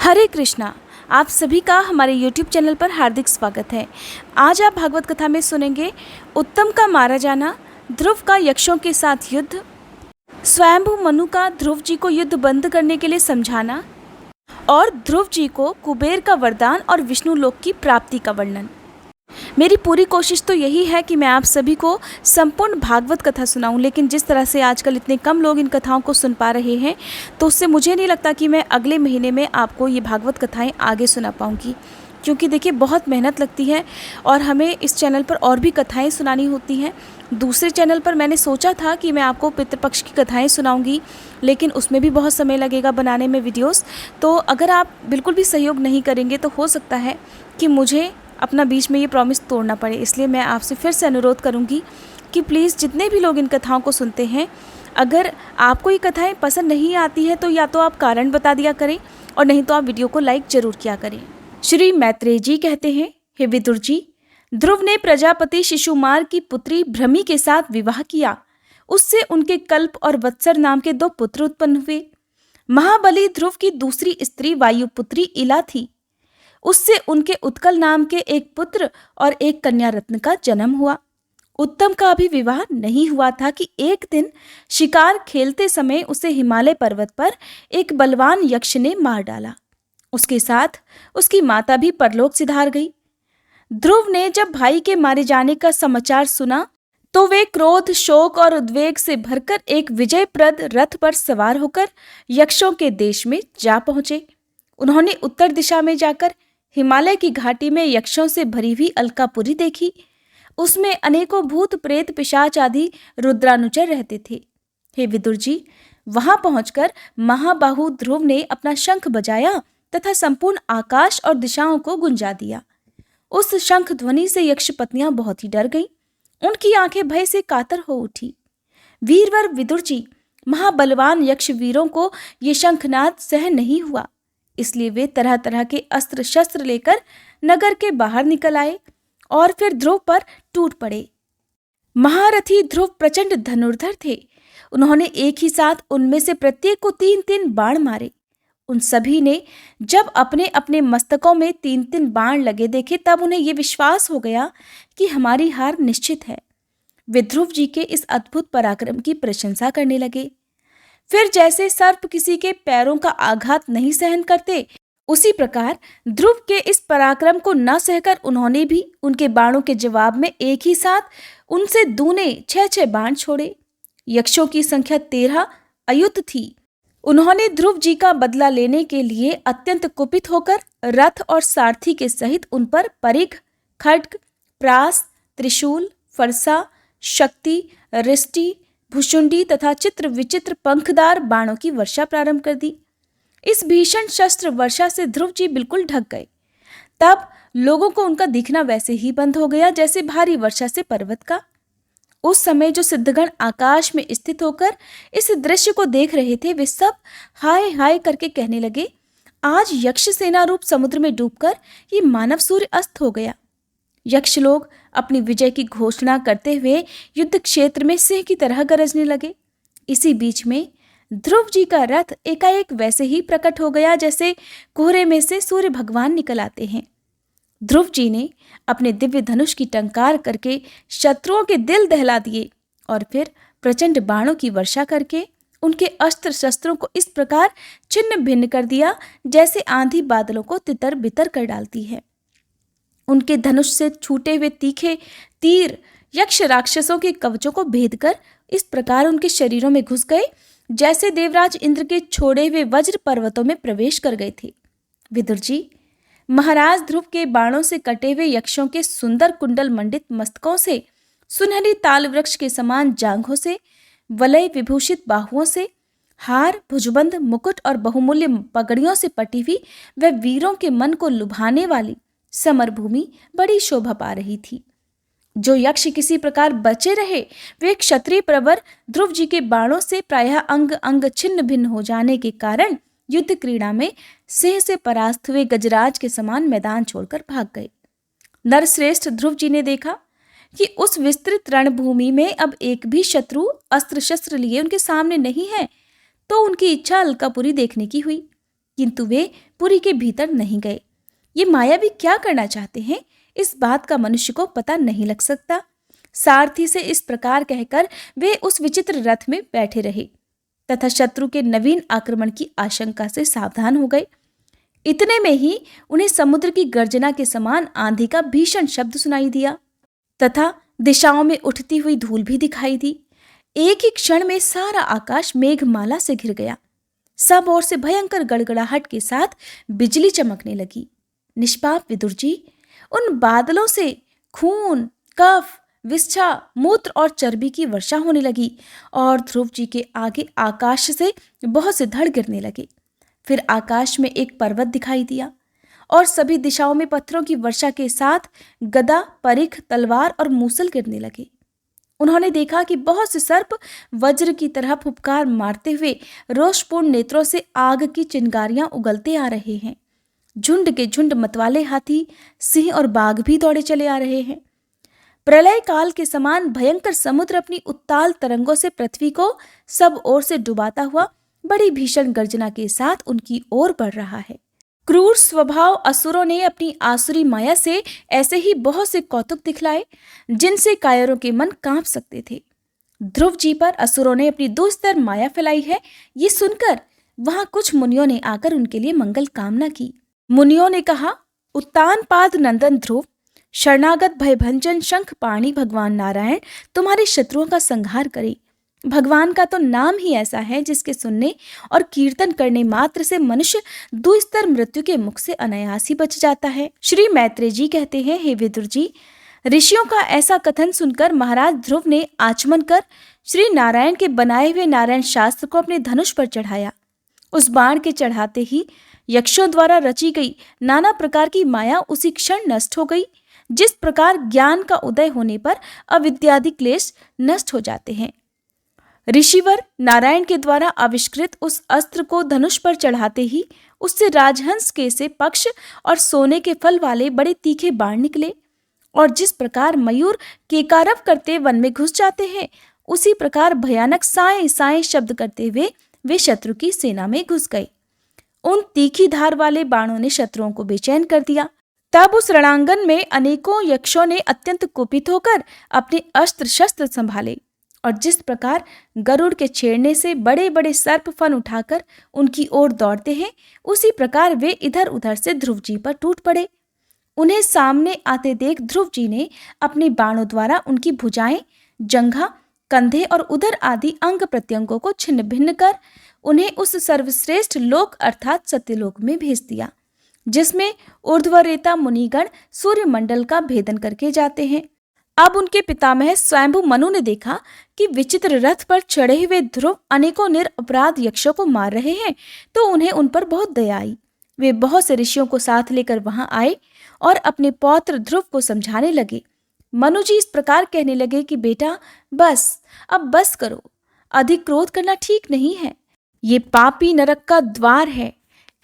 हरे कृष्णा। आप सभी का हमारे YouTube चैनल पर हार्दिक स्वागत है। आज आप भागवत कथा में सुनेंगे उत्तम का मारा जाना, ध्रुव का यक्षों के साथ युद्ध, स्वयंभू मनु का ध्रुव जी को युद्ध बंद करने के लिए समझाना और ध्रुव जी को कुबेर का वरदान और विष्णु लोक की प्राप्ति का वर्णन। मेरी पूरी कोशिश तो यही है कि मैं आप सभी को संपूर्ण भागवत कथा सुनाऊं, लेकिन जिस तरह से आजकल इतने कम लोग इन कथाओं को सुन पा रहे हैं तो उससे मुझे नहीं लगता कि मैं अगले महीने में आपको ये भागवत कथाएं आगे सुना पाऊंगी, क्योंकि देखिए बहुत मेहनत लगती है और हमें इस चैनल पर और भी कथाएं सुनानी होती हैं। दूसरे चैनल पर मैंने सोचा था कि मैं आपको पितृपक्ष की कथाएं सुनाऊंगी, लेकिन उसमें भी बहुत समय लगेगा बनाने में वीडियोस। तो अगर आप बिल्कुल भी सहयोग नहीं करेंगे तो हो सकता है कि मुझे अपना बीच में ये प्रॉमिस तोड़ना पड़े। इसलिए मैं आपसे फिर से अनुरोध करूंगी कि प्लीज़ जितने भी लोग इन कथाओं को सुनते हैं, अगर आपको ये कथाएं पसंद नहीं आती हैं तो या तो आप कारण बता दिया करें और नहीं तो आप वीडियो को लाइक ज़रूर किया करें। श्री मैत्रेय जी कहते हैं, हे विदुर जी, ध्रुव ने प्रजापति शिशुमार की पुत्री भ्रमी के साथ विवाह किया। उससे उनके कल्प और वत्सर नाम के 2 पुत्र उत्पन्न हुए। महाबली ध्रुव की दूसरी स्त्री वायुपुत्री इला थी। उससे उनके उत्कल नाम के एक पुत्र और एक कन्या रत्न का जन्म हुआ। उत्तम का अभी विवाह नहीं हुआ था कि एक दिन शिकार खेलते समय उसे हिमालय पर्वत पर एक बलवान यक्ष ने मार डाला। उसके साथ उसकी माता भी परलोक सिधार गई। ध्रुव ने जब भाई के मारे जाने का समाचार सुना तो वे क्रोध, शोक और उद्वेग से भरकर एक विजयप्रद रथ पर सवार होकर यक्षों के देश में जा पहुंचे। उन्होंने उत्तर दिशा में जाकर हिमालय की घाटी में यक्षों से भरी हुई अलकापुरी देखी। उसमें अनेकों भूत, प्रेत, पिशाच आदि रुद्रानुचर रहते थे। हे विदुर जी, वहां पहुंचकर महाबाहु ध्रुव ने अपना शंख बजाया तथा संपूर्ण आकाश और दिशाओं को गुंजा दिया। उस शंख ध्वनि से यक्ष पत्नियां बहुत ही डर गईं। उनकी आंखें भय से कातर हो उठी। वीरवर विदुर जी, महाबलवान यक्ष वीरों को ये शंखनाद सहन नहीं हुआ, इसलिए वे तरह तरह के अस्त्र शस्त्र लेकर नगर के बाहर निकल आए और फिर ध्रुव पर टूट पड़े। महारथी ध्रुव प्रचंड धनुर्धर थे। उन्होंने एक ही साथ उनमें से प्रत्येक को 3-3 बाण मारे। उन सभी ने जब अपने अपने मस्तकों में 3-3 बाण लगे देखे, तब उन्हें यह विश्वास हो गया कि हमारी हार निश्चित है। वे ध्रुव जी के इस अद्भुत पराक्रम की प्रशंसा करने लगे। फिर जैसे सर्प किसी के पैरों का आघात नहीं सहन करते, उसी प्रकार ध्रुव के इस पराक्रम को न सहकर उन्होंने भी उनके बाणों के जवाब में एक ही साथ उनसे दूने 6-6 बाण छोड़े। यक्षों की संख्या 13 अयुत थी। उन्होंने ध्रुव जी का बदला लेने के लिए अत्यंत कुपित होकर रथ और सारथी के सहित उन पर परिघ, खड्ग, प्रास, त्रिशूल, फरसा, शक्ति, रिष्टि, भुशुंडी तथा चित्र विचित्र पंखदार बाणों की वर्षा प्रारंभ कर दी। इस भीषण शस्त्र वर्षा से ध्रुव जी बिल्कुल ढक गए। तब लोगों को उनका दिखना वैसे ही बंद हो गया जैसे भारी वर्षा से पर्वत का। उस समय जो सिद्धगण आकाश में स्थित होकर इस दृश्य को देख रहे थे, वे सब हाय हाय करके कहने लगे, आज यक्ष सेना रूप समुद्र में डूबकर ये मानव सूर्य अस्त हो गया। यक्ष लोग अपनी विजय की घोषणा करते हुए युद्ध क्षेत्र में सिंह की तरह गरजने लगे। इसी बीच में ध्रुव जी का रथ एकाएक वैसे ही प्रकट हो गया जैसे कोहरे में से सूर्य भगवान निकल आते हैं। ध्रुव जी ने अपने दिव्य धनुष की टंकार करके शत्रुओं के दिल दहला दिए और फिर प्रचंड बाणों की वर्षा करके उनके अस्त्र शस्त्रों को इस प्रकार छिन्न भिन्न कर दिया जैसे आंधी बादलों को तितर बितर कर डालती है। उनके धनुष से छूटे हुए तीखे तीर यक्ष राक्षसों के कवचों को भेद कर इस प्रकार उनके शरीरों में घुस गए जैसे देवराज इंद्र के छोड़े हुए वज्र पर्वतों में प्रवेश कर गए थे। विदुर जी, महाराज ध्रुव के बाणों से कटे हुए यक्षों के सुंदर कुंडल मंडित मस्तकों से, सुनहरी ताल वृक्ष के समान जांघों से, वलय विभूषित बाहुओं से, हार, भुजबंद, मुकुट और बहुमूल्य पगड़ियों से पटी हुई वह वीरों के मन को लुभाने वाली समरभूमि बड़ी शोभा पा रही थी। जो यक्ष किसी प्रकार बचे रहे, वे क्षत्रिय प्रवर ध्रुव जी के बाणों से प्रायः अंग अंग छिन्न भिन्न हो जाने के कारण युद्ध क्रीड़ा में सिंह से परास्त हुए गजराज के समान मैदान छोड़कर भाग गए। नरश्रेष्ठ ध्रुव जी ने देखा कि उस विस्तृत रणभूमि में अब एक भी शत्रु अस्त्र शस्त्र लिए उनके सामने नहीं है, तो उनकी इच्छा अलकापुरी देखने की हुई। किंतु वे पुरी के भीतर नहीं गए। ये मायावी क्या करना चाहते हैं, इस बात का मनुष्य को पता नहीं लग सकता। सारथी से इस प्रकार कहकर वे उस विचित्र रथ में बैठे रहे तथा शत्रु के नवीन आक्रमण की आशंका से सावधान हो गए। इतने में ही उन्हें समुद्र की गर्जना के समान आंधी का भीषण शब्द सुनाई दिया तथा दिशाओं में उठती हुई धूल भी दिखाई दी। एक ही क्षण में सारा आकाश मेघमाला से घिर गया। सब ओर से भयंकर गड़गड़ाहट के साथ बिजली चमकने लगी। निष्पाप विदुर जी, उन बादलों से खून, कफ, विच्छा, मूत्र और चर्बी की वर्षा होने लगी और ध्रुव जी के आगे आकाश से बहुत से धड़ गिरने लगे। फिर आकाश में एक पर्वत दिखाई दिया और सभी दिशाओं में पत्थरों की वर्षा के साथ गदा, परिख, तलवार और मूसल गिरने लगे। उन्होंने देखा कि बहुत से सर्प वज्र की तरह फुफकार मारते हुए रोषपूर्ण नेत्रों से आग की चिंगारियां उगलते आ रहे हैं। झुंड के झुंड मतवाले हाथी, सिंह और बाघ भी दौड़े चले आ रहे हैं। प्रलय काल के समान भयंकर समुद्र अपनी उत्ताल तरंगों से पृथ्वी को सब ओर से डुबाता हुआ बड़ी भीषण गर्जना के साथ उनकी ओर बढ़ रहा है। क्रूर स्वभाव असुरों ने अपनी आसुरी माया से ऐसे ही बहुत से कौतुक दिखलाए जिनसे कायरों के मन कांप सकते थे। ध्रुव जी पर असुरों ने अपनी दुस्तर माया फैलाई है, ये सुनकर वहां कुछ मुनियों ने आकर उनके लिए मंगल कामना की। मुनियों ने कहा, उत्तानपाद नंदन ध्रुव, शरणागत भयभंजन शंख पाणी भगवान नारायण तुम्हारे शत्रुओं का संहार करे। भगवान का तो नाम ही ऐसा है जिसके सुनने और कीर्तन करने मात्र से मनुष्य दुस्तर मृत्यु के मुख से अनायास ही बच जाता है। श्री मैत्रेय जी कहते हैं, हे विदुर जी, ऋषियों का ऐसा कथन सुनकर महाराज ध्रुव ने आचमन कर श्री नारायण के बनाए हुए नारायण शास्त्र को अपने धनुष पर चढ़ाया। उस बाण के चढ़ाते ही यक्षों द्वारा रची गई नाना प्रकार की माया उसी क्षण नष्ट हो गई। जिस प्रकार ज्ञान का उदय होने पर अविद्यादि क्लेश नष्ट हो जाते हैं, ऋषिवर नारायण के द्वारा आविष्कृत उस अस्त्र को धनुष पर चढ़ाते ही उससे राजहंस के से पक्ष और सोने के फल वाले बड़े तीखे बाण निकले और जिस प्रकार मयूर केकारव करते वन में घुस जाते हैं, उसी प्रकार भयानक साए साए शब्द करते हुए वे शत्रु की सेना में घुस गए। उन तीखी धार वाले बाणों ने शत्रुओं को बेचैन कर दिया। तब उस रणांगन में अनेकों यक्षों ने अत्यंत कुपित होकर अपने अस्त्र शस्त्र संभाले और जिस प्रकार गरुड़ के छेड़ने से बड़े बड़े सर्प फन उठाकर उनकी ओर दौड़ते हैं, उसी प्रकार वे इधर उधर से ध्रुव जी पर टूट पड़े। उन्हें सामने आते देख ध्रुव जी ने अपने बाणों द्वारा उनकी भुजाएं, जंघा, कंधे और उदर आदि अंग प्रत्यंगों को छिन्न भिन्न कर उन्हें उस सर्वश्रेष्ठ लोक अर्थात सत्यलोक में भेज दिया, जिसमें ऊर्ध्वरेता मुनिगण सूर्य मंडल का भेदन करके जाते हैं। अब उनके पितामह स्वयंभु मनु ने देखा कि विचित्र रथ पर चढ़े हुए ध्रुव अनेकों निरपराध यक्षों को मार रहे हैं, तो उन्हें उन पर बहुत दया आई। वे बहुत से ऋषियों को साथ लेकर वहां आए और अपने पौत्र ध्रुव को समझाने लगे। मनु जी इस प्रकार कहने लगे कि बेटा, बस, अब बस करो, अधिक क्रोध करना ठीक नहीं है। ये पापी नरक का द्वार है,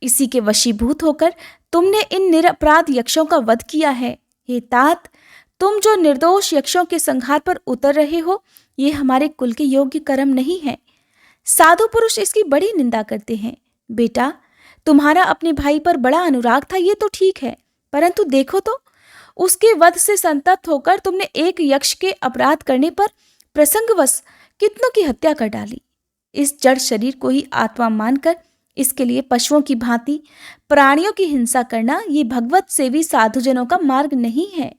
इसी के वशीभूत होकर तुमने इन निरपराध यक्षों का वध किया है। हे तात, तुम जो निर्दोष यक्षों के संहार पर उतर रहे हो, ये हमारे कुल के योग्य कर्म नहीं है। साधु पुरुष इसकी बड़ी निंदा करते हैं। बेटा, तुम्हारा अपने भाई पर बड़ा अनुराग था, ये तो ठीक है, परंतु देखो तो, उसके वध से संतप्त होकर तुमने एक यक्ष के अपराध करने पर प्रसंगवश कितनों की हत्या कर डाली। इस जड़ शरीर को ही आत्मा मानकर इसके लिए पशुओं की भांति प्राणियों की हिंसा करना, ये भगवत सेवी साधुजनों का मार्ग नहीं है।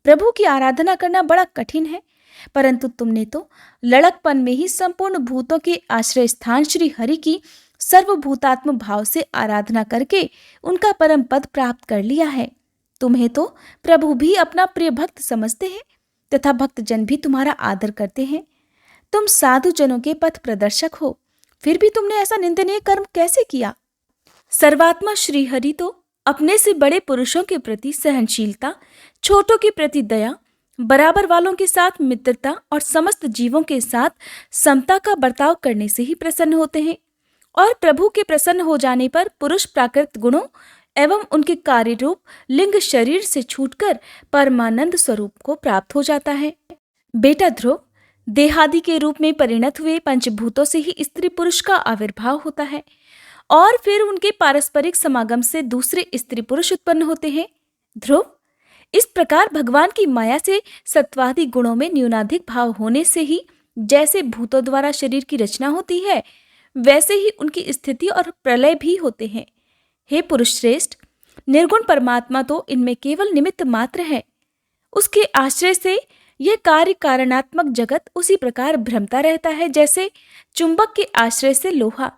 प्रभु की आराधना करना बड़ा कठिन है, परंतु तुमने तो लड़कपन में ही संपूर्ण भूतों के आश्रय स्थान श्री हरि की सर्वभूतात्म भाव से आराधना करके उनका परम पद प्राप्त कर लिया है। तुम्हें तो प्रभु भी अपना प्रिय भक्त समझते हैं तथा भक्तजन भी तुम्हारा आदर करते हैं। तुम साधु जनों के पथ प्रदर्शक हो, फिर भी तुमने ऐसा निंदनीय कर्म कैसे किया? सर्वात्मा श्री हरि तो अपने से बड़े पुरुषों के प्रति सहनशीलता, छोटों के प्रति दया, बराबर वालों के साथ मित्रता और समस्त जीवों के साथ समता का बर्ताव करने से ही प्रसन्न होते हैं। और प्रभु के प्रसन्न हो जाने पर पुरुष प्राकृत गुणों एवं उनके कार्य रूप लिंग शरीर से छूटकर परमानंद स्वरूप को प्राप्त हो जाता है। बेटा ध्रुव, देहादि के रूप में परिणत हुए पंचभूतों से ही स्त्री पुरुष का आविर्भाव होता है और फिर उनके पारस्परिक समागम से दूसरे स्त्री पुरुष उत्पन्न होते हैं। ध्रुव, इस प्रकार भगवान की माया से सत्वादि गुणों में न्यूनाधिक भाव होने से ही जैसे भूतों द्वारा शरीर की रचना होती है, वैसे ही उनकी स्थिति और प्रलय भी होते हैं। हे पुरुष श्रेष्ठ, निर्गुण परमात्मा तो इनमें केवल निमित्त मात्र है। उसके आश्रय से यह कार्य कारणात्मक जगत उसी प्रकार भ्रमता रहता है जैसे चुंबक के आश्रय से लोहा।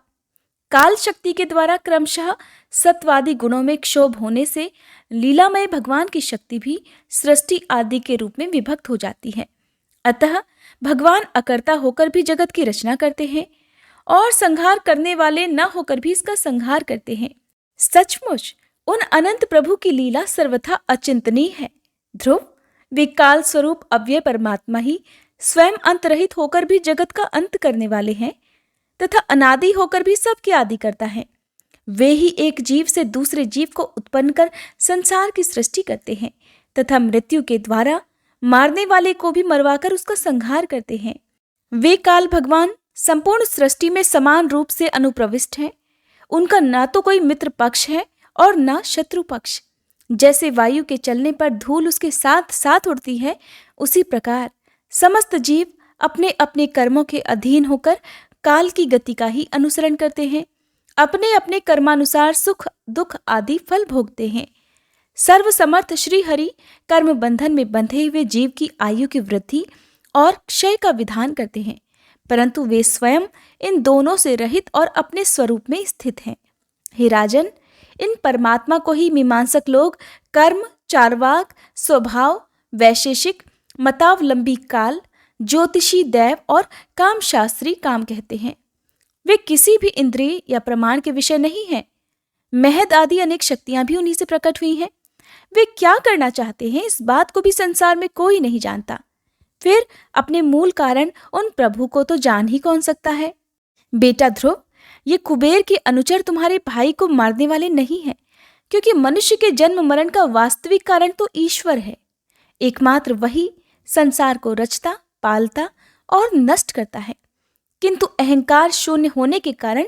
काल शक्ति के द्वारा क्रमशः सत्वादि गुणों में क्षोभ होने से लीलामय भगवान की शक्ति भी सृष्टि आदि के रूप में विभक्त हो जाती है। अतः भगवान अकर्ता होकर भी जगत की रचना करते हैं और संहार करने वाले न होकर भी इसका संहार करते हैं। सचमुच उन अनंत प्रभु की लीला सर्वथा अचिंतनीय है। ध्रुव, वे काल स्वरूप अव्यय परमात्मा ही स्वयं अंतरहित होकर भी जगत का अंत करने वाले हैं तथा अनादि होकर भी सबके आदि करता है। वे ही एक जीव से दूसरे जीव को उत्पन्न कर संसार की सृष्टि करते हैं तथा मृत्यु के द्वारा मारने वाले को भी मरवाकर उसका संहार करते हैं। वे काल भगवान संपूर्ण सृष्टि में समान रूप से अनुप्रविष्ट हैं। उनका ना तो कोई मित्र पक्ष है और ना शत्रु पक्ष। जैसे वायु के चलने पर धूल उसके साथ साथ उड़ती है, उसी प्रकार समस्त जीव अपने अपने कर्मों के अधीन होकर काल की गति का ही अनुसरण करते हैं। अपने अपने कर्मानुसार सुख दुख आदि फल भोगते हैं। सर्वसमर्थ श्री हरि कर्म बंधन में बंधे हुए जीव की आयु की वृद्धि और क्षय का विधान करते हैं, परंतु वे स्वयं इन दोनों से रहित और अपने स्वरूप में स्थित हैं। हे राजन, इन परमात्मा को ही मीमांसक लोग कर्म, चार्वाक, स्वभाव, वैशेषिक, मतावलंबी काल, ज्योतिषी दैव और कामशास्त्री काम कहते हैं। वे किसी भी इंद्रिय या प्रमाण के विषय नहीं हैं। महद आदि अनेक शक्तियां भी उन्हीं से प्रकट हुई हैं। वे क्या करना चाहते हैं, इस बात को भी संसार में कोई नहीं जानता। फिर अपने मूल कारण उन प्रभु को तो जान ही कौन सकता है। बेटा ध्रुव, ये कुबेर के अनुचर तुम्हारे भाई को मारने वाले नहीं हैं, क्योंकि मनुष्य के जन्म मरण का वास्तविक कारण तो ईश्वर है। एकमात्र वही संसार को रचता, पालता और नष्ट करता है, किंतु अहंकार शून्य होने के कारण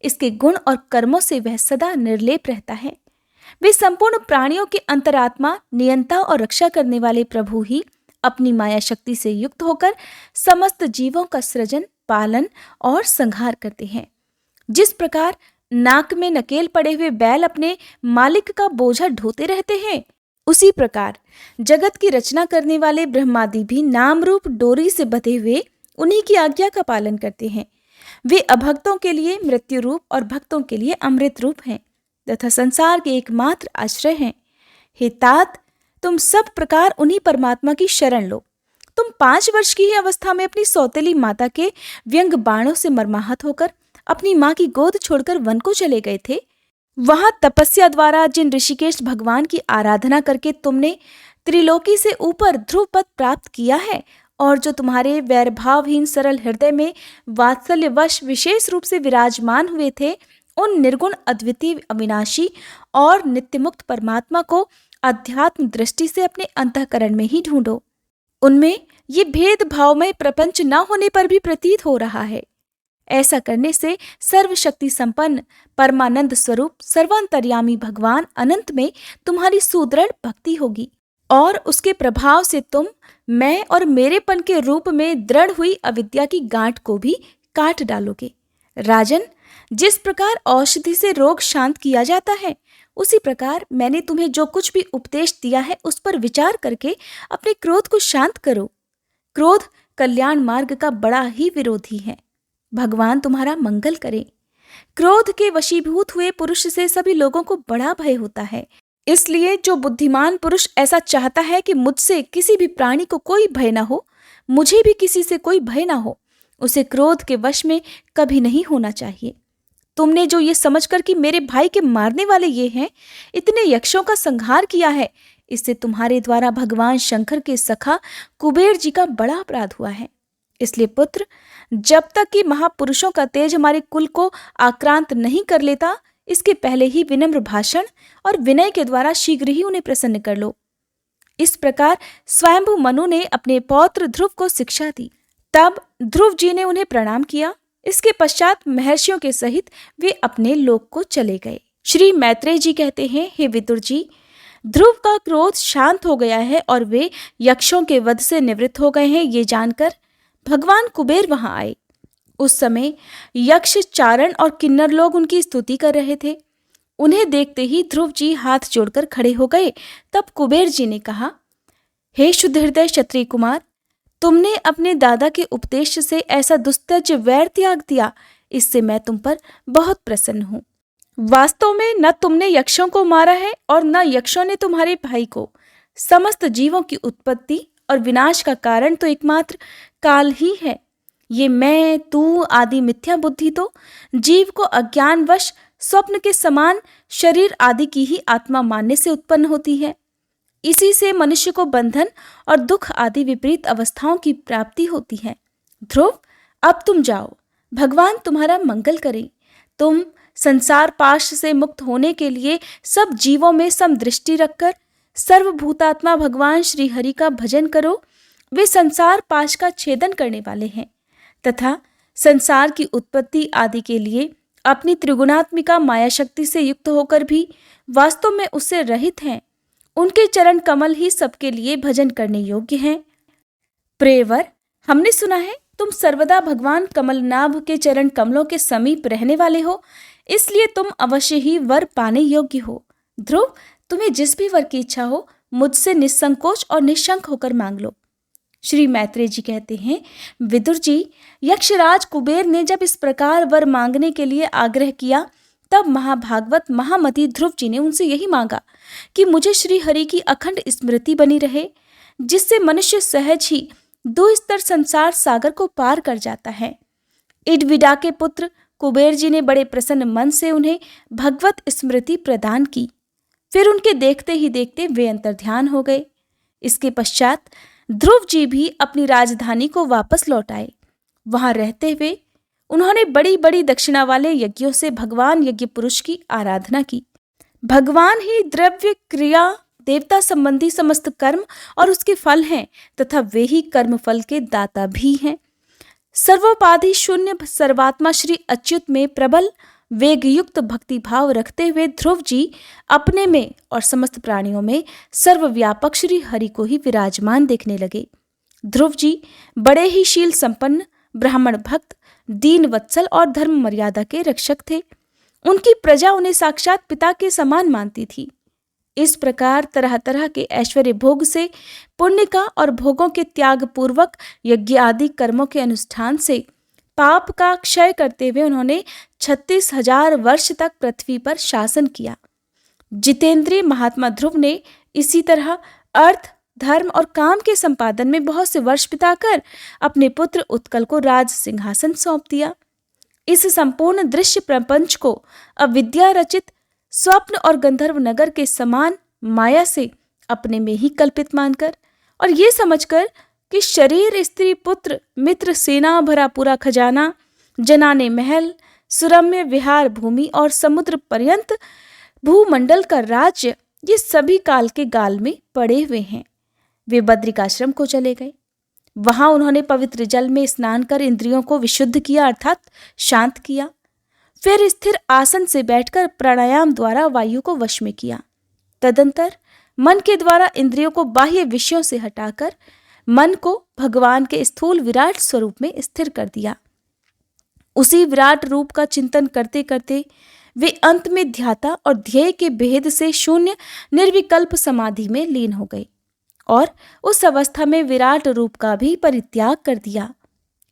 इसके गुण और कर्मों से वह सदा निर्लेप रहता है। वे संपूर्ण प्राणियों के अंतरात्मा, नियंता और रक्षा करने वाले प्रभु ही अपनी माया शक्ति से युक्त होकर समस्त जीवों का सृजन, पालन और संहार करते हैं। जिस प्रकार नाक में नकेल पड़े हुए बैल अपने मालिक का बोझा ढोते रहते हैं, उसी प्रकार जगत की रचना करने वाले ब्रह्मादि भी नाम रूप डोरी से बंधे हुए उन्हीं की आज्ञा का पालन करते हैं। वे अभक्तों के लिए मृत्यु रूप और भक्तों के लिए अमृत रूप हैं तथा संसार के एकमात्र आश्रय हैं। हे तात, तुम सब प्रकार उन्हीं परमात्मा की शरण लो। तुम 5 वर्ष की ही अवस्था में अपनी सौतेली माता के व्यंग बाणों से मर्माहत होकर अपनी माँ की गोद छोड़कर वन को चले गए थे। वहां तपस्या द्वारा जिन ऋषिकेश भगवान की आराधना करके तुमने त्रिलोकी से ऊपर ध्रुव पद प्राप्त किया है और जो तुम्हारे वैरभावहीन सरल हृदय में वात्सल्यवश विशेष रूप से विराजमान हुए थे, उन निर्गुण अद्वितीय अविनाशी और नित्यमुक्त परमात्मा को अध्यात्म दृष्टि से अपने अंतःकरण में ही ढूंढो। उनमें ये भेदभावमय प्रपंच न होने पर भी प्रतीत हो रहा है। ऐसा करने से सर्वशक्ति संपन्न परमानंद स्वरूप सर्वांतर्यामी भगवान अनंत में तुम्हारी सुदृढ़ भक्ति होगी और उसके प्रभाव से तुम मैं और मेरेपन के रूप में दृढ़ हुई अविद्या की गांठ को भी काट डालोगे। राजन, जिस प्रकार औषधि से रोग शांत किया जाता है, उसी प्रकार मैंने तुम्हें जो कुछ भी उपदेश दिया है उस पर विचार करके अपने क्रोध को शांत करो। क्रोध कल्याण मार्ग का बड़ा ही विरोधी है। भगवान तुम्हारा मंगल करे। क्रोध के वशीभूत हुए पुरुष से सभी लोगों को बड़ा भय होता है। इसलिए जो बुद्धिमान पुरुष ऐसा चाहता है कि मुझसे किसी भी प्राणी को कोई भय न हो, मुझे भी किसी से कोई भय न हो, उसे क्रोध के वश में कभी नहीं होना चाहिए। तुमने जो ये समझकर कि मेरे भाई के मारने वाले ये हैं, इतने यक्षों का संहार किया है, इससे तुम्हारे द्वारा भगवान शंकर के सखा कुबेर जी का बड़ा अपराध हुआ है। इसलिए पुत्र, जब तक कि महापुरुषों का तेज हमारे कुल को आक्रांत नहीं कर लेता, इसके पहले ही विनम्र भाषण और विनय के द्वारा शीघ्र ही उन्हें प्रसन्न कर लो। इस प्रकार स्वयंभू मनु ने अपने पौत्र ध्रुव को शिक्षा दी। तब ध्रुव जी ने उन्हें प्रणाम किया इसके पश्चात महर्षियों के सहित वे अपने लोक को चले गए। श्री मैत्रेय जी कहते हैं, हे विदुर जी, ध्रुव का क्रोध शांत हो गया है और वे यक्षों के वध से निवृत्त हो गए हैं। ये जानकर भगवान कुबेर वहां आए। उस समय यक्ष, चारण और किन्नर लोग उनकी स्तुति कर रहे थे। उन्हें देखते ही ध्रुव जी हाथ जोड़कर खड़े हो गए। तब कुबेर जी ने कहा, हे शुद्ध हृदय क्षत्रिय कुमार, तुमने अपने दादा के उपदेश से ऐसा दुस्तज वैर त्याग दिया, इससे मैं तुम पर बहुत प्रसन्न हूं। वास्तव में न तुमने यक्षों को मारा है और न यक्षों ने तुम्हारे भाई को। समस्त जीवों की उत्पत्ति और विनाश का कारण तो एकमात्र काल ही है। ये मैं, तू आदि मिथ्या बुद्धि तो जीव को अज्ञानवश स्वप्न के समान शरीर आदि की ही आत्मा मानने से उत्पन्न होती है। इसी से मनुष्य को बंधन और दुख आदि विपरीत अवस्थाओं की प्राप्ति होती है। ध्रुव, अब तुम जाओ, भगवान तुम्हारा मंगल करें। तुम संसार पाश से मुक्त होने के लिए सब जीवों में समदृष्टि रखकर सर्वभूतात्मा भगवान श्री हरि का भजन करो। वे संसार पाश का छेदन करने वाले हैं तथा संसार की उत्पत्ति आदि के लिए अपनी त्रिगुणात्मिका माया शक्ति से युक्त होकर भी वास्तव में उससे रहित हैं। उनके चरण कमल ही सबके लिए भजन करने योग्य हैं। प्रेवर, हमने सुना है तुम सर्वदा भगवान कमलनाभ के चरण कमलों के समीप रहने वाले हो, इसलिए तुम अवश्य ही वर पाने योग्य हो। ध्रुव, तुम्हें जिस भी वर की इच्छा हो मुझसे निसंकोच और निशंक होकर मांग लो। श्री मैत्रेय जी कहते हैं, विदुर जी, यक्षराज कुबेर ने जब इस प्रकार वर मांगने के लिए आग्रह किया, तब महाभागवत महामती ध्रुव जी ने उनसे यही मांगा कि मुझे श्री हरि की अखंड स्मृति बनी रहे, जिससे मनुष्य सहज ही 2 स्तर संसार सागर को पार कर जाता है। इडविडा के पुत्र कुबेर जी ने बड़े प्रसन्न मन से उन्हें भगवत स्मृति प्रदान की। फिर उनके देखते ही देखते वे अंतर्ध्यान हो गए। इसके पश्चात ध्रुव जी भी अपनी राजधानी को वापस लौट आए। वहां रहते हुए उन्होंने बड़ी बड़ी दक्षिणा वाले यज्ञों से भगवान यज्ञ पुरुष की आराधना की। भगवान ही द्रव्य, क्रिया, देवता संबंधी समस्त कर्म और उसके फल हैं तथा वे ही कर्म फल के दाता भी हैं। सर्वोपाधि शून्य सर्वात्मा श्री अच्युत में प्रबल वेग युक्त भक्ति भाव रखते हुए ध्रुव जी अपने में और समस्त प्राणियों में सर्वव्यापक श्री हरि को ही विराजमान देखने लगे। ध्रुव जी बड़े ही शील संपन्न, ब्राह्मण भक्त, दीन वत्सल और धर्म मर्यादा के रक्षक थे। उनकी प्रजा उन्हें साक्षात पिता के समान मानती थी। इस प्रकार तरह तरह के ऐश्वर्य भोग से, पुण्य का और भोगों के त्याग पूर्वक यज्ञ आदि कर्मों के अनुष्ठान से पाप का क्षय करते हुए उन्होंने 36,000 वर्ष तक पृथ्वी पर शासन किया। जितेंद्रिय महात्मा ध्रुव ने इसी तरह अर्थ, धर्म और काम के संपादन में बहुत से वर्ष बिताकर अपने पुत्र उत्कल को राज सिंहासन सौंप दिया। इस संपूर्ण दृश्य प्रपंच को अविद्या रचित स्वप्न और गंधर्व नगर के समान माया से अपने में ही कल्पित मानकर और ये समझकर कि शरीर, स्त्री, पुत्र, मित्र, सेना भरा पूरा खजाना, जनाने महल, सुरम्य विहार भूमि और समुद्र पर्यंत भूमंडल का राज्य, ये सभी काल के गाल में पड़े हुए हैं। वे बद्रिकाश्रम को चले गए। वहां उन्होंने पवित्र जल में स्नान कर इंद्रियों को विशुद्ध किया अर्थात शांत किया। फिर स्थिर आसन से बैठकर प्राणायाम द्वारा वायु को वश में किया। तदंतर मन के द्वारा इंद्रियों को बाह्य विषयों से हटाकर मन को भगवान के स्थूल विराट स्वरूप में स्थिर कर दिया। उसी विराट रूप का चिंतन करते करते वे अंत में ध्याता और ध्येय के भेद से शून्य निर्विकल्प समाधि में लीन हो गए और उस अवस्था में विराट रूप का भी परित्याग कर दिया।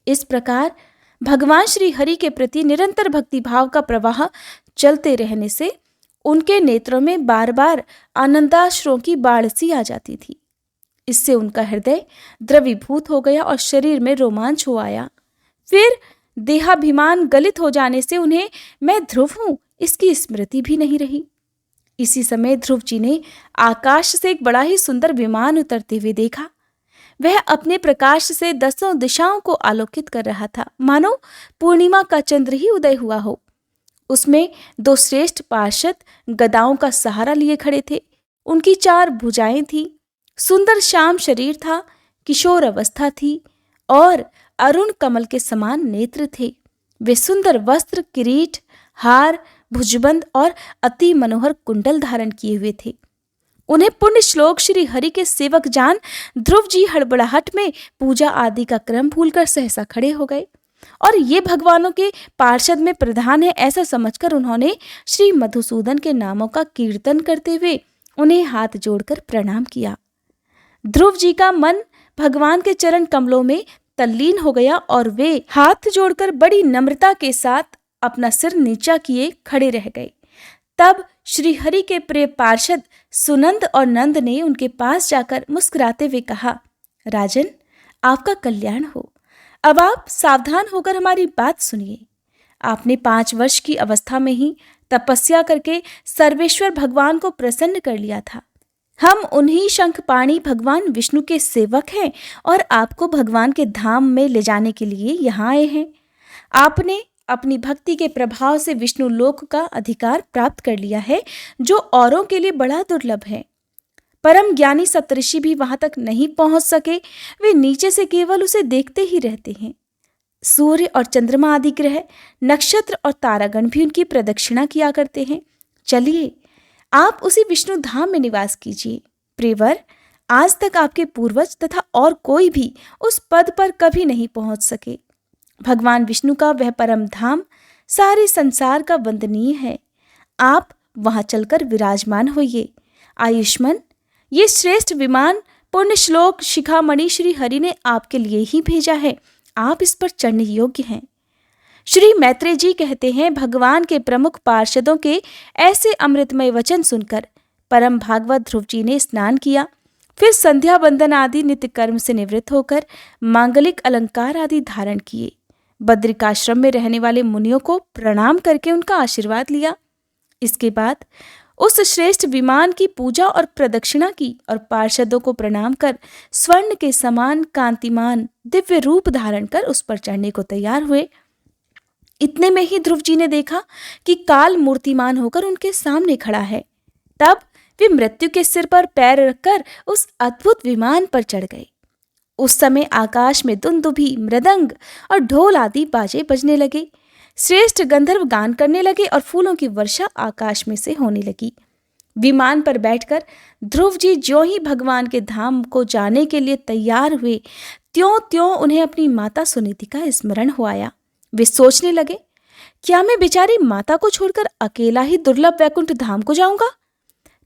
इस प्रकार भगवान श्री हरि के प्रति निरंतर भक्ति भाव का प्रवाह चलते रहने से उनके नेत्रों में बार बार आनंदाश्रुओं की बाढ़ सी आ जाती थी। इससे उनका हृदय द्रवीभूत हो गया और शरीर में रोमांच हो आया। फिर देहाभिमान गलित हो जाने से उन्हें मैं ध्रुव हूं इसकी स्मृति भी नहीं रही। इसी समय ध्रुव जी ने आकाश से एक बड़ा ही सुंदर विमान उतरते हुए देखा। वह अपने प्रकाश से 10 दिशाओं को आलोकित कर रहा था, मानो पूर्णिमा का चंद्र ही उदय हुआ हो। उसमें 2 श्रेष्ठ पार्षद गदाओं का सहारा लिए खड़े थे। उनकी 4 भुजाएं थी, सुंदर श्याम शरीर था, किशोर अवस्था थी और अरुण कमल के समान नेत्र थे। वे सुंदर वस्त्र, किरीट, हार, भुजबंद और अति मनोहर कुंडल धारण किए हुए थे। उन्हें पुण्य श्लोक श्री हरि के सेवक जान ध्रुव जी हड़बड़ाहट में पूजा आदि का क्रम भूलकर सहसा खड़े हो गए और ये भगवानों के पार्षद में प्रधान है ऐसा समझकर उन्होंने श्री मधुसूदन के नामों का कीर्तन करते हुए उन्हें हाथ जोड़कर प्रणाम किया। ध्रुव जी का मन भगवान के चरण कमलों में तल्लीन हो गया और वे हाथ जोड़कर बड़ी नम्रता के साथ अपना सिर नीचा किए खड़े रह गए। तब श्री हरि के प्रिय पार्षद सुनंद और नंद ने उनके पास जाकर मुस्कुराते हुए कहा, राजन, आपका कल्याण हो। अब आप सावधान होकर हमारी बात सुनिए। आपने 5 वर्ष की अवस्था में ही तपस्या करके सर्वेश्वर भगवान को प्रसन्न कर लिया था। हम उन्हीं शंखपाणी भगवान विष्णु के सेवक हैं और आपको भगवान के धाम में ले जाने के लिए यहाँ आए हैं। आपने अपनी भक्ति के प्रभाव से विष्णु लोक का अधिकार प्राप्त कर लिया है, जो औरों के लिए बड़ा दुर्लभ है। परम ज्ञानी सप्तऋषि भी वहां तक नहीं पहुंच सके, वे नीचे से केवल उसे देखते ही रहते हैं। सूर्य और चंद्रमा आदि ग्रह, नक्षत्र और तारागण भी उनकी प्रदक्षिणा किया करते हैं। चलिए, आप उसी विष्णु धाम में निवास कीजिए। प्रियवर, आज तक आपके पूर्वज तथा और कोई भी उस पद पर कभी नहीं पहुंच सके। भगवान विष्णु का वह परम धाम सारे संसार का वंदनीय है। आप वहां चलकर विराजमान होइए। आयुष्मान, ये श्रेष्ठ विमान पुण्य श्लोक शिखामणि श्री हरि ने आपके लिए ही भेजा है। आप इस पर चढ़ने योग्य हैं। श्री मैत्रेय जी कहते हैं, भगवान के प्रमुख पार्षदों के ऐसे अमृतमय वचन सुनकर परम भागवत ध्रुव जी ने स्नान किया। फिर संध्या वंदन आदि नित्य कर्म से निवृत्त होकर मांगलिक अलंकार आदि धारण किए। बद्रिकाश्रम में रहने वाले मुनियों को प्रणाम करके उनका आशीर्वाद लिया। इसके बाद उस श्रेष्ठ विमान की पूजा और प्रदक्षिणा की और पार्षदों को प्रणाम कर स्वर्ण के समान कांतिमान दिव्य रूप धारण कर उस पर चढ़ने को तैयार हुए। इतने में ही ध्रुव जी ने देखा कि काल मूर्तिमान होकर उनके सामने खड़ा है। तब वे मृत्यु के सिर पर पैर रखकर उस अद्भुत विमान पर चढ़ गए। उस समय आकाश में दुंदुभी, मृदंग और ढोल आदि बाजे बजने लगे। श्रेष्ठ गंधर्व गान करने लगे और फूलों की वर्षा आकाश में से होने लगी। विमान पर बैठकर ध्रुव जी ज्यों ही भगवान के धाम को जाने के लिए तैयार हुए, त्यों त्यों उन्हें अपनी माता सुनीति का स्मरण हो आया। वे सोचने लगे, क्या मैं बेचारी माता को छोड़कर अकेला ही दुर्लभ वैकुंठ धाम को जाऊंगा?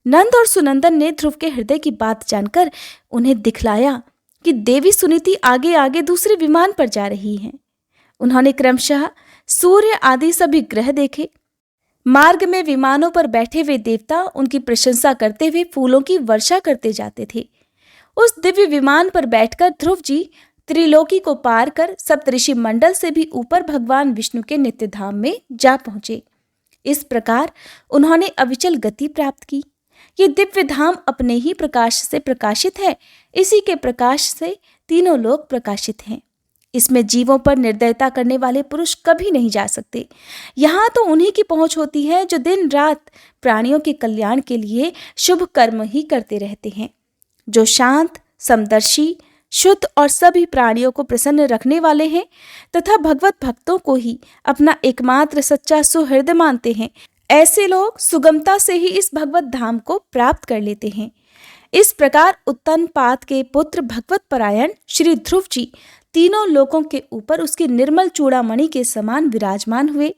नंद और सुनंदन ने ध्रुव के हृदय की बात जानकर उन्हें दिखलाया कि देवी सुनीति आगे आगे दूसरे विमान पर जा रही हैं। उन्होंने क्रमशः सूर्य आदि सभी ग्रह देखे। मार्ग में विमानों पर बैठे हुए देवता उनकी प्रशंसा करते हुए फूलों की वर्षा करते जाते थे। उस दिव्य विमान पर बैठकर ध्रुव जी त्रिलोकी को पार कर सप्तऋषि मंडल से भी ऊपर भगवान विष्णु के नित्य धाम में जा पहुंचे। इस प्रकार उन्होंने अविचल गति प्राप्त की। ये दिव्य धाम अपने ही प्रकाश से प्रकाशित है। इसी के प्रकाश से तीनों लोक प्रकाशित हैं। इसमें जीवों पर निर्दयता करने वाले पुरुष कभी नहीं जा सकते। यहाँ तो उन्हीं की पहुंच होती है जो दिन रात प्राणियों के कल्याण के लिए शुभ कर्म ही करते रहते हैं, जो शांत, समदर्शी, शुद्ध और सभी प्राणियों को प्रसन्न रखने वाले हैं तथा भगवत भक्तों को ही अपना एकमात्र सच्चा सुहृद मानते हैं। ऐसे लोग सुगमता से ही इस भगवत धाम को प्राप्त कर लेते हैं। इस प्रकार उत्तनपाद के पुत्र भगवत परायण श्री ध्रुव जी तीनों लोकों के ऊपर उसके निर्मल चूड़ामणि के समान विराजमान हुए।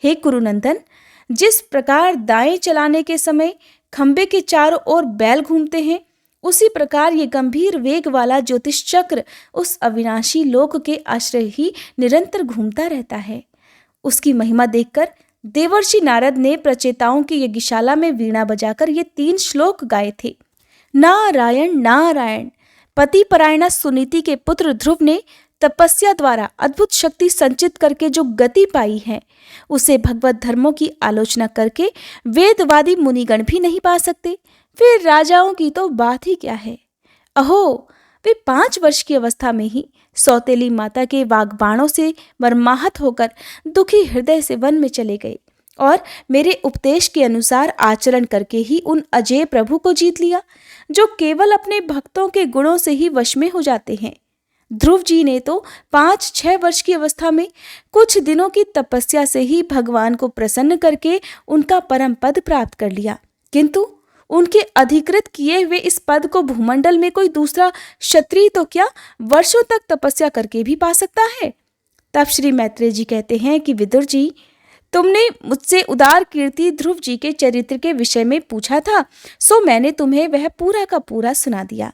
हे कुरुनंदन, जिस प्रकार दाएं चलाने के समय खंबे के चारों ओर बैल घूमते हैं, उसी प्रकार ये गंभीर वेग वाला ज्योतिष चक्र उस अविनाशी लोक के आश्रय ही निरंतर घूमता रहता है। उसकी महिमा देखकर देवर्षि नारद ने प्रचेताओं की यज्ञशाला में वीणा बजाकर ये 3 श्लोक गाए थे। नारायण नारायण। पति परायणा सुनीति के पुत्र ध्रुव ने तपस्या द्वारा अद्भुत शक्ति संचित करके जो गति पाई है, उसे भगवत धर्मों की आलोचना करके वेदवादी मुनिगण भी नहीं पा सकते। फिर राजाओं की तो बात ही क्या है। अहो, वे 5 वर्ष की अवस्था में ही सौतेली माता के वाग्बाणों से मर्माहत होकर दुखी हृदय से वन में चले गए और मेरे उपदेश के अनुसार आचरण करके ही उन अजय प्रभु को जीत लिया, जो केवल अपने भक्तों के गुणों से ही वश में हो जाते हैं। ध्रुव जी ने तो 5-6 वर्ष की अवस्था में कुछ दिनों की तपस्या से ही भगवान को प्रसन्न करके उनका परम पद प्राप्त कर लिया, किंतु उनके अधिकृत किए हुए इस पद को भूमंडल में कोई दूसरा क्षत्रिय तो क्या वर्षों तक तपस्या करके भी पा सकता है। तब श्री मैत्रेय जी कहते हैं कि विदुर जी, तुमने मुझसे उदार कीर्ति ध्रुव जी के चरित्र के विषय में पूछा था, सो मैंने तुम्हें वह पूरा का पूरा सुना दिया।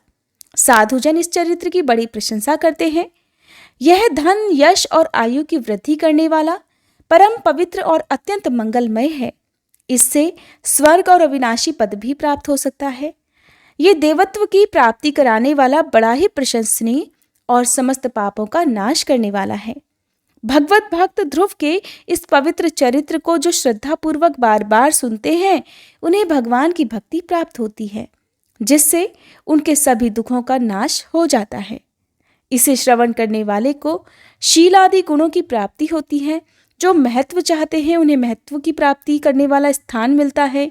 साधुजन इस चरित्र की बड़ी प्रशंसा करते हैं। यह धन, यश और आयु की वृद्धि करने वाला, परम पवित्र और अत्यंत मंगलमय है। इससे स्वर्ग और अविनाशी पद भी प्राप्त हो सकता है। ये देवत्व की प्राप्ति कराने वाला बड़ा ही प्रशंसनीय और समस्त पापों का नाश करने वाला है। भगवत भक्त ध्रुव के इस पवित्र चरित्र को जो श्रद्धापूर्वक बार बार सुनते हैं, उन्हें भगवान की भक्ति प्राप्त होती है, जिससे उनके सभी दुखों का नाश हो जाता है। इसे श्रवण करने वाले को शील आदि गुणों की प्राप्ति होती है। जो महत्व चाहते हैं उन्हें महत्व की प्राप्ति करने वाला स्थान मिलता है।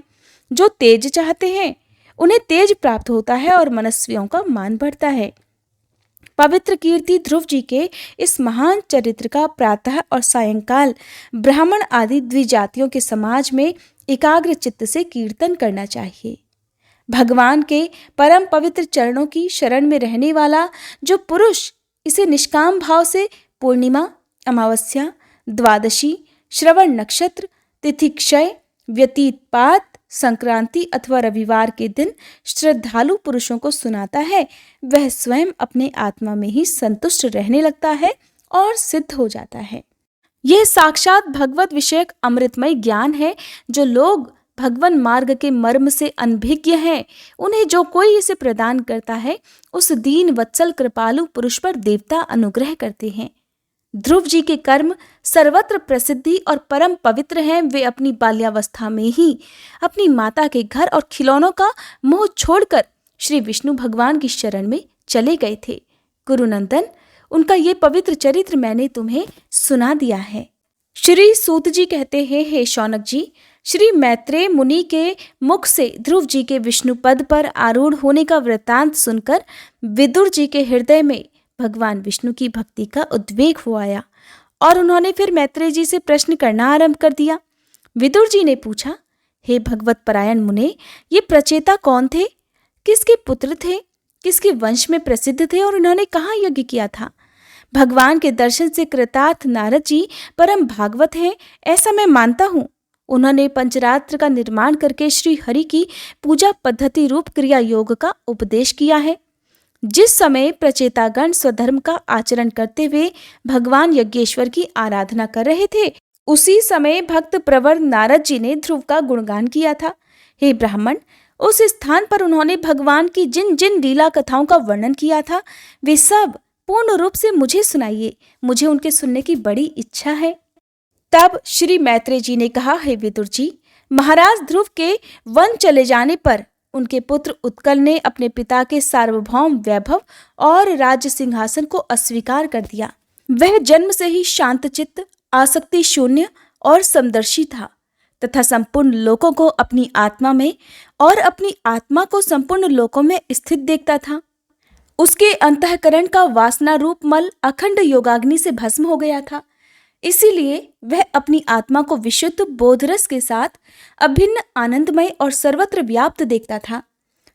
जो तेज चाहते हैं उन्हें तेज प्राप्त होता है और मनस्वियों का मान बढ़ता है। पवित्र कीर्ति ध्रुव जी के इस महान चरित्र का प्रातः और सायंकाल ब्राह्मण आदि द्विजातियों के समाज में एकाग्र चित्त से कीर्तन करना चाहिए। भगवान के परम पवित्र चरणों की शरण में रहने वाला जो पुरुष इसे निष्काम भाव से पूर्णिमा, अमावस्या, द्वादशी, श्रवण नक्षत्र, तिथि क्षय, व्यतीत पात, संक्रांति अथवा रविवार के दिन श्रद्धालु पुरुषों को सुनाता है, वह स्वयं अपने आत्मा में ही संतुष्ट रहने लगता है और सिद्ध हो जाता है। यह साक्षात भगवत विषयक अमृतमय ज्ञान है। जो लोग भगवन मार्ग के मर्म से अनभिज्ञ हैं, उन्हें जो कोई इसे प्रदान करता है, उस दीन वत्सल कृपालु पुरुष पर देवता अनुग्रह करते हैं। ध्रुव जी के कर्म सर्वत्र प्रसिद्धि और परम पवित्र हैं। वे अपनी बाल्यावस्था में ही अपनी माता के घर और खिलौनों का मोह छोड़कर श्री विष्णु भगवान की शरण में चले गए थे। गुरुनंदन, उनका ये पवित्र चरित्र मैंने तुम्हें सुना दिया है। श्री सूत जी कहते हैं, हे शौनक जी, श्री मैत्रेय मुनि के मुख से ध्रुव जी के विष्णु पद पर आरूढ़ होने का वृत्तांत सुनकर विदुर जी के हृदय में भगवान विष्णु की भक्ति का उद्वेग हो आया और उन्होंने फिर मैत्रेय जी से प्रश्न करना आरंभ कर दिया। विदुर जी ने पूछा, हे भगवत परायण मुने, ये प्रचेता कौन थे? किसके पुत्र थे? किसके वंश में प्रसिद्ध थे और इन्होंने कहाँ यज्ञ किया था? भगवान के दर्शन से कृतार्थ नारद जी परम भागवत हैं, ऐसा मैं मानता हूँ। उन्होंने पंचरात्र का निर्माण करके श्री हरि की पूजा पद्धति रूप क्रिया योग का उपदेश किया है। जिस समय प्रचेतागण स्वधर्म का आचरण करते हुए भगवान यज्ञेश्वर की आराधना कर रहे थे, उसी समय भक्त प्रवर नारद जी ने ध्रुव का गुणगान किया था। हे ब्राह्मण, उस स्थान पर उन्होंने भगवान की जिन जिन लीला कथाओं का वर्णन किया था, वे सब पूर्ण रूप से मुझे सुनाइए। मुझे उनके सुनने की बड़ी इच्छा है। तब श्री मैत्रेय जी ने कहा, हे विदुर जी, महाराज ध्रुव के वन चले जाने पर उनके पुत्र उत्कल ने अपने पिता के सार्वभौम वैभव और राज्य सिंहासन को अस्वीकार कर दिया। वह जन्म से ही शांतचित्त, आसक्ति शून्य और समदर्शी था तथा संपूर्ण लोकों को अपनी आत्मा में और अपनी आत्मा को संपूर्ण लोकों में स्थित देखता था। उसके अंतःकरण का वासना रूप मल अखंड योगाग्नि से भस्म हो गया था। इसीलिए वह अपनी आत्मा को विशुद्ध बोधरस के साथ अभिन्न, आनंदमय और सर्वत्र व्याप्त देखता था।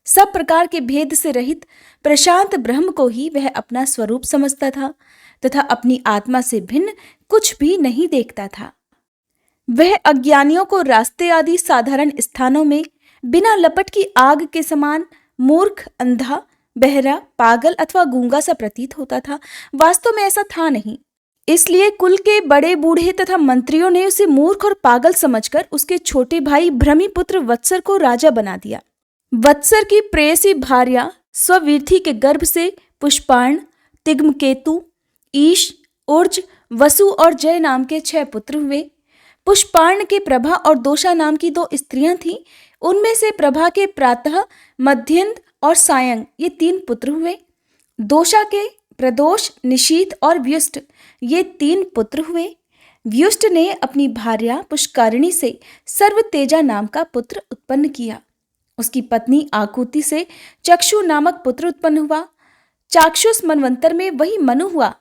सब प्रकार के भेद से रहित प्रशांत ब्रह्म को ही वह अपना स्वरूप समझता था तथा अपनी आत्मा से भिन्न कुछ भी नहीं देखता था। वह अज्ञानियों को रास्ते आदि साधारण स्थानों में बिना लपट की आग के समान मूर्ख, अंधा, बहरा, पागल अथवा गूंगा सा प्रतीत होता था। वास्तव में ऐसा था नहीं। इसलिए कुल के बड़े बूढ़े तथा मंत्रियों ने उसे मूर्ख और पागल समझकर उसके छोटे भाई भ्रमिपुत्र वत्सर को राजा बना दिया। वत्सर की प्रेयसी भार्या स्ववीर्थी के गर्भ से पुष्पार्ण, तिग्मकेतु, ईश, उर्ज, वसु और जय नाम के 6 पुत्र हुए। पुष्पार्ण के प्रभा और दोषा नाम की 2 स्त्रियां थीं। उनमें से प्रभा के प्रातः, मध्यंत और सायं ये 3 पुत्र हुए। दोषा के प्रदोष, निशीत और व्युष्ट ये 3 पुत्र हुए। व्युष्ट ने अपनी भार्या पुष्कारिणी से सर्वतेजा नाम का पुत्र उत्पन्न किया। उसकी पत्नी आकुति से चक्षु नामक पुत्र उत्पन्न हुआ। चाक्षुष मनवंतर में वही मनु हुआ।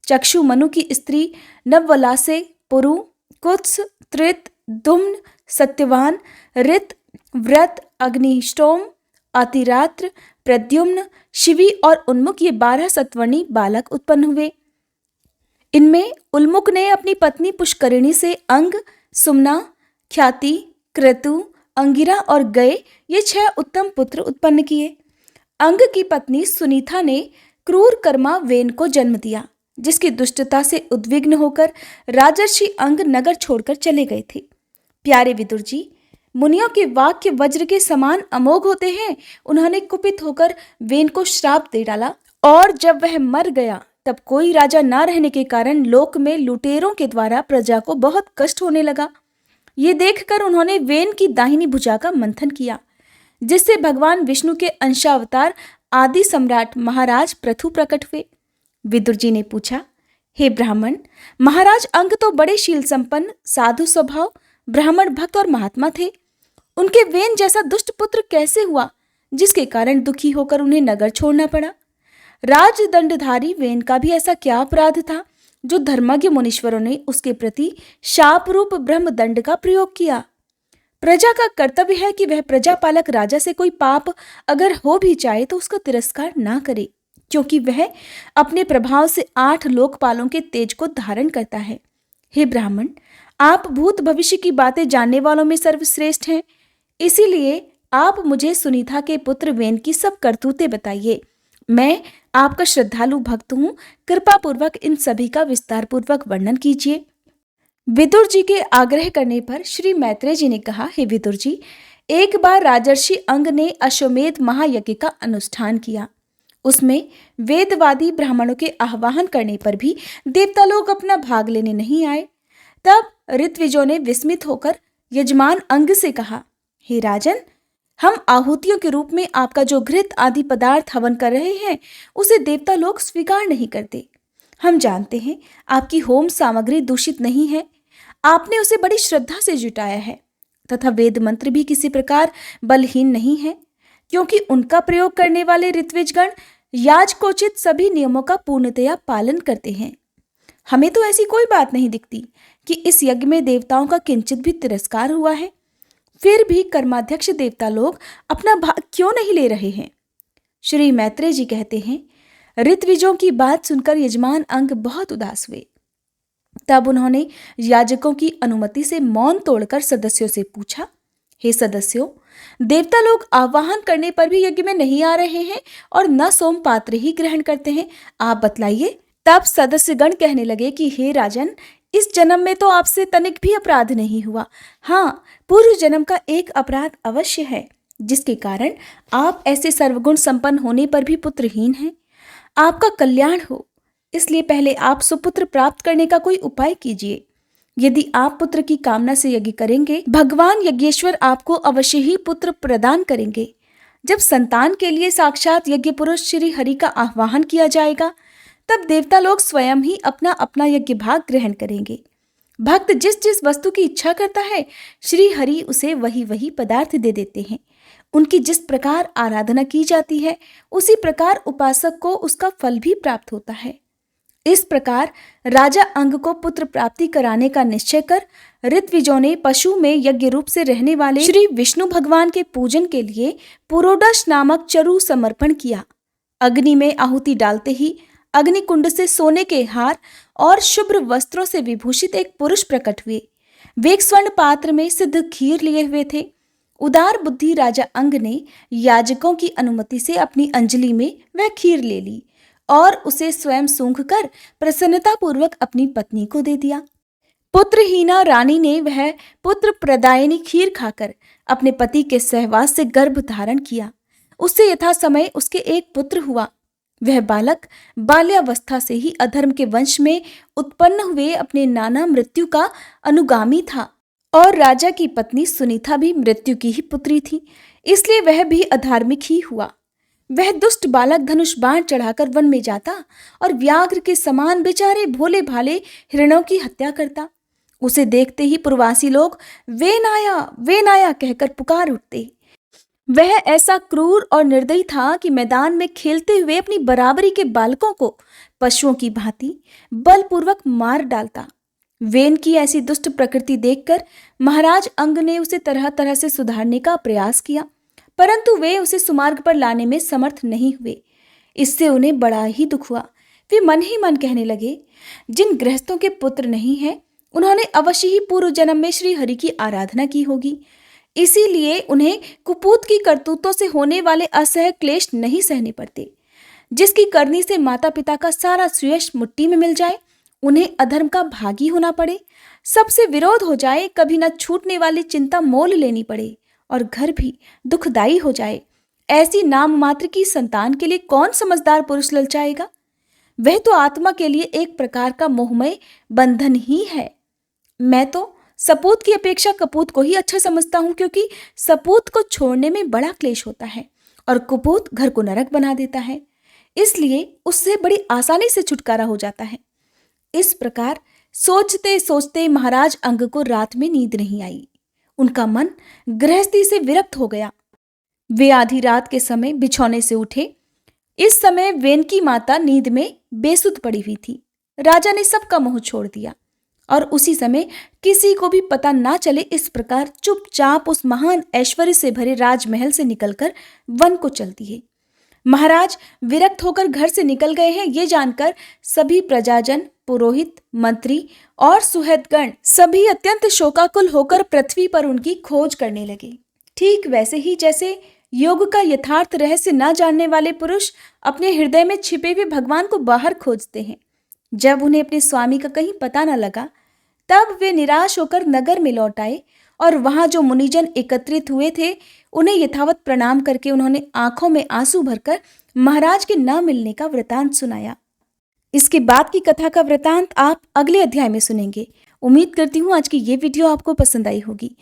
चक्षु मनु की स्त्री नववलासे, पुरु, कुत्स, त्रित, दुम्न, सत्यवान, रित, व्रत, अग्निष्टोम, अतिरात्र, प्रद्युम्न, शिवी और उन्मुख ये 12 सत्वर्णी बालक उत्पन्न हुए। इनमें उल्मुख ने अपनी पत्नी पुष्करिणी से अंग, सुमना, ख्याति, क्रतु, अंगिरा और गए ये 6 उत्तम पुत्र उत्पन्न किए। अंग की पत्नी सुनीता ने क्रूर कर्मा वेन को जन्म दिया, जिसकी दुष्टता से उद्विग्न होकर राजर्षि अंग नगर छोड़कर चले गए थे। प्यारे विदुर जी, मुनियों के वाक्य वज्र के समान अमोघ होते हैं। उन्होंने कुपित होकर वेन को श्राप दे डाला और जब वह मर गया तब कोई राजा न रहने के कारण लोक में लुटेरों के द्वारा प्रजा को बहुत कष्ट होने लगा। ये देखकर उन्होंने वेन की दाहिनी भुजा का मंथन किया, जिससे भगवान विष्णु के अंशावतार आदि सम्राट महाराज पृथु प्रकट हुए। विदुर जी ने पूछा, हे ब्राह्मण, महाराज अंग तो बड़े शील संपन्न, साधु स्वभाव, ब्राह्मण भक्त और महात्मा थे। उनके वेन जैसा दुष्ट पुत्र कैसे हुआ, जिसके कारण दुखी होकर उन्हें नगर छोड़ना पड़ा? राजदंडधारी वेन का भी ऐसा क्या अपराध था जो धर्मज्ञ मुनीश्वरों ने उसके प्रति शाप रूप ब्रह्मदंड का प्रयोग किया? प्रजा का कर्तव्य है कि वह प्रजापालक राजा से कोई पाप अगर हो भी जाए तो उसका तिरस्कार ना करे, क्योंकि वह अपने प्रभाव से 8 लोकपालों के तेज को धारण करता है। हे ब्राह्मण, आप भूत भविष्य की बातें जानने वालों में सर्वश्रेष्ठ हैं, इसीलिए आप मुझे सुनीता के पुत्र वेन की सब करतूतें बताइए। मैं आपका श्रद्धालु भक्त हूँ, कृपा पूर्वक इन सभी का विस्तार पूर्वक वर्णन कीजिए। विदुर जी के आग्रह करने पर श्री मैत्रेय जी ने कहा, हे विदुर जी, एक बार राजर्षि अंग ने अश्वमेध महायज्ञ का अनुष्ठान किया। उसमें वेदवादी ब्राह्मणों के आह्वान करने पर भी देवता लोग अपना भाग लेने नहीं आए। तब ऋत्विजों ने विस्मित होकर यजमान अंग से कहा, हे राजन, हम आहुतियों के रूप में आपका जो घृत आदि पदार्थ हवन कर रहे हैं उसे देवता लोग स्वीकार नहीं करते। हम जानते हैं आपकी होम सामग्री दूषित नहीं है, आपने उसे बड़ी श्रद्धा से जुटाया है तथा वेद मंत्र भी किसी प्रकार बलहीन नहीं है, क्योंकि उनका प्रयोग करने वाले ऋत्विजगण याजकोचित सभी नियमों का पूर्णतया पालन करते हैं। हमें तो ऐसी कोई बात नहीं दिखती कि इस यज्ञ में देवताओं का किंचित भी तिरस्कार हुआ है। फिर भी कर्माध्यक्ष देवता लोग अपना भाग क्यों नहीं ले रहे हैं? श्री मैत्रेय जी कहते हैं, ऋत्विजों की बात सुनकर यजमान अंग बहुत उदास हुए। तब उन्होंने याजकों की अनुमति से मौन तोड़कर सदस्यों से पूछा, हे सदस्यों, देवता लोग आवाहन करने पर भी यज्ञ में नहीं आ रहे हैं और न सोम पात्र ही ग्रहण करते हैं, आप बतलाइए। तब सदस्यगण कहने लगे कि हे राजन, इस जन्म में तो आपसे तनिक भी अपराध नहीं हुआ। हाँ, पूर्व जन्म का एक अपराध अवश्य है, जिसके कारण आप ऐसे सर्वगुण संपन्न होने पर भी पुत्रहीन हैं। आपका कल्याण हो, इसलिए पहले आप सुपुत्र प्राप्त करने का कोई उपाय कीजिए। यदि आप पुत्र की कामना से यज्ञ करेंगे, भगवान यज्ञेश्वर आपको अवश्य ही पुत्र प्रदान करेंगे। जब संतान के लिए साक्षात यज्ञ पुरुष श्री हरि का आह्वान किया जाएगा, तब देवता लोग स्वयं ही अपना अपना यज्ञ भाग ग्रहण करेंगे। भक्त जिस जिस वस्तु की इच्छा करता है, श्री हरि उसे वही वही पदार्थ दे देते हैं। उनकी जिस प्रकार आराधना की जाती है, उसी प्रकार उपासक को उसका फल भी प्राप्त होता है। इस प्रकार राजा अंग को पुत्र प्राप्ति कराने का निश्चय कर ऋत्विजों ने पशु में यज्ञ रूप से रहने वाले श्री विष्णु भगवान के पूजन के लिए पुरोडश नामक चरु समर्पण किया। अग्नि में आहुति डालते ही अग्नि कुंड से सोने के हार और शुभ्र वस्त्रों से विभूषित एक पुरुष प्रकट हुए। वे एक स्वर्ण पात्र में सिद्ध खीर लिए हुए थे। उदार बुद्धि राजा अंग ने याजकों की अनुमति से अपनी अंजलि में वह खीर ले ली और उसे स्वयं सूंघ कर प्रसन्नता पूर्वक अपनी पत्नी को दे दिया। पुत्रहीना रानी ने वह पुत्र प्रदायिनी खीर खाकर अपने पति के सहवास से गर्भ धारण किया। उससे यथा समय उसके एक पुत्र हुआ। वह बालक बाल्यावस्था से ही अधर्म के वंश में उत्पन्न हुए अपने नाना मृत्यु का अनुगामी था और राजा की पत्नी सुनीता भी मृत्यु की ही पुत्री थी, इसलिए वह भी अधार्मिक ही हुआ। वह दुष्ट बालक धनुष बाण चढ़ाकर वन में जाता और व्याघ्र के समान बेचारे भोले भाले हिरणों की हत्या करता। उसे देखते ही प्रवासी लोग वे नाया कहकर पुकार उठते। वह ऐसा क्रूर और निर्दयी था कि मैदान में खेलते हुए अपनी बराबरी के बालकों को पशुओं की भांति बलपूर्वक मार डालता। वेन की ऐसी दुष्ट प्रकृति देखकर महाराज अंग ने उसे तरह तरह से सुधारने का प्रयास किया, परंतु वे उसे सुमार्ग पर लाने में समर्थ नहीं हुए। इससे उन्हें बड़ा ही दुख हुआ। वे मन ही मन कहने लगे, जिन गृहस्थों के पुत्र नहीं हैं, उन्होंने अवश्य ही पूर्व जन्म में श्री हरि की आराधना की होगी, इसीलिए उन्हें कुपूत की करतूतों से होने वाले असह्य क्लेश नहीं सहने पड़ते। जिसकी करनी से माता पिता का सारा सुयश मुट्ठी में मिल जाए, उन्हें अधर्म का भागी होना पड़े, सबसे विरोध हो जाए, कभी न छूटने वाली चिंता मोल लेनी पड़े और घर भी दुखदायी हो जाए, ऐसी नाम मात्र की संतान के लिए कौन समझदार पुरुष ललचाएगा? वह तो आत्मा के लिए एक प्रकार का मोहमय बंधन ही है। मैं तो सपूत की अपेक्षा कपूत को ही अच्छा समझता हूं, क्योंकि सपूत को छोड़ने में बड़ा क्लेश होता है और कुपूत घर को नरक बना देता है, इसलिए उससे बड़ी आसानी से छुटकारा हो जाता है। इस प्रकार सोचते सोचते महाराज अंग को रात में नींद नहीं आई। उनका मन गृहस्थी से विरक्त हो गया। वे आधी रात के समय बिछौने से उठे। इस समय वेन की माता नींद में बेसुध पड़ी हुई थी। राजा ने सबका मुंह छोड़ दिया और उसी समय किसी को भी पता ना चले, इस प्रकार चुपचाप उस महान ऐश्वर्य से भरे राजमहल से निकलकर वन को चल दिए। महाराज विरक्त होकर घर से निकल गए हैं, ये जानकर सभी प्रजाजन, पुरोहित, मंत्री और सुहृदगण सभी अत्यंत शोकाकुल होकर पृथ्वी पर उनकी खोज करने लगे। ठीक वैसे ही जैसे योग का यथार्थ रहस्य न जानने वाले पुरुष अपने हृदय में छिपे हुए भगवान को बाहर खोजते हैं। जब उन्हें अपने स्वामी का कहीं पता न लगा, तब वे निराश होकर नगर में लौट आए और वहां जो मुनिजन एकत्रित हुए थे, उन्हें यथावत प्रणाम करके उन्होंने आंखों में आंसू भरकर महाराज के न मिलने का वृतांत सुनाया। इसके बाद की कथा का वृतांत आप अगले अध्याय में सुनेंगे। उम्मीद करती हूँ आज की ये वीडियो आपको पसंद आई होगी।